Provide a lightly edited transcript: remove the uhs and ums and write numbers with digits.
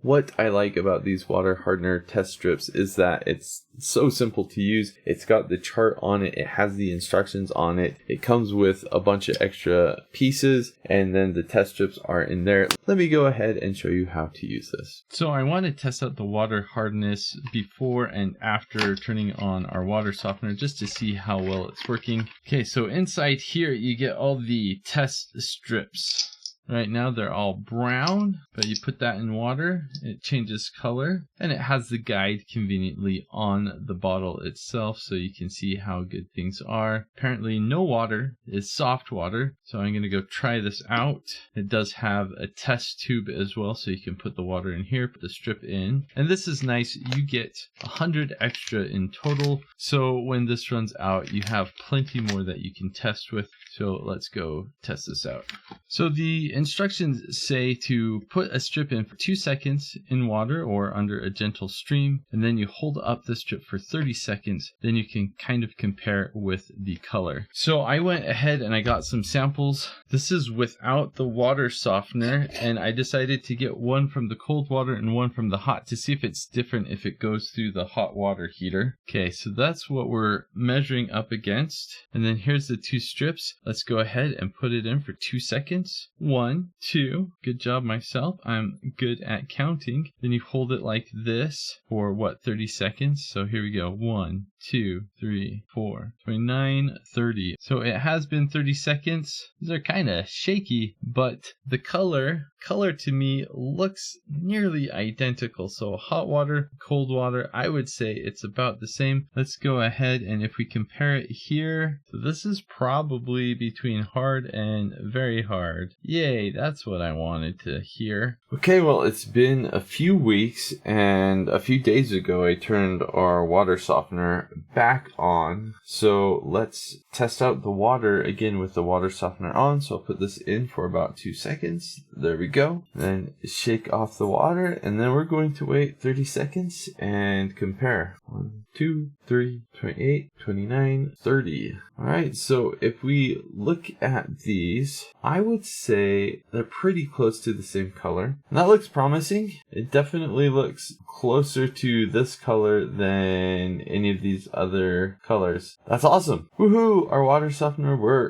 What I like about these water hardener test strips is that it's so simple to use. It's got the chart on it. It has the instructions on it. It comes with a bunch of extra pieces, and then the test strips are in there. Let me go ahead and show you how to use this. So I want to test out the water hardness before and after turning on our water softener just to see how well it's working. Okay, so inside here you get all the test strips. Right now they're all brown, but you put that in water, it changes color, and it has the guide conveniently on the bottle itself so you can see how good things are. Apparently no water is soft water, so I'm going to go try this out. It does have a test tube as well, so you can put the water in here, put the strip in, and this is nice. You get 100 extra in total, so when this runs out you have plenty more that you can test with. So let's go test this out. So the instructions say to put a strip in for 2 seconds in water or under a gentle stream, and then you hold up the strip for 30 seconds. Then you can kind of compare with the color. So I went ahead and I got some samples. This is without the water softener, and I decided to get one from the cold water and one from the hot to see if it's different if it goes through the hot water heater. Okay, so that's what we're measuring up against. And then here's the 2 strips. Let's go ahead and put it in for 2 seconds. 1, 2. Good job myself. I'm good at counting. Then you hold it like this for 30 seconds. So here we go. 1, 2, 3, 4, 29, 30. So it has been 30 seconds. These are kind of shaky, but the color to me looks nearly identical. So hot water, cold water, I would say it's about the same. Let's go ahead and if we compare it here, so this is probably between hard and very hard. Yay, that's what I wanted to hear. Okay, well, it's been a few weeks, and a few days ago I turned our water softener back on. So let's test out the water again with the water softener on. So I'll put this in for about 2 seconds. There we go. Then shake off the water, and then we're going to wait 30 seconds and compare. 1, 2, 3, 28, 29, 30. Alright, so if we look at these, I would say they're pretty close to the same color. And that looks promising. It definitely looks closer to this color than any of these other colors. That's awesome. Woohoo! Our water softener worked.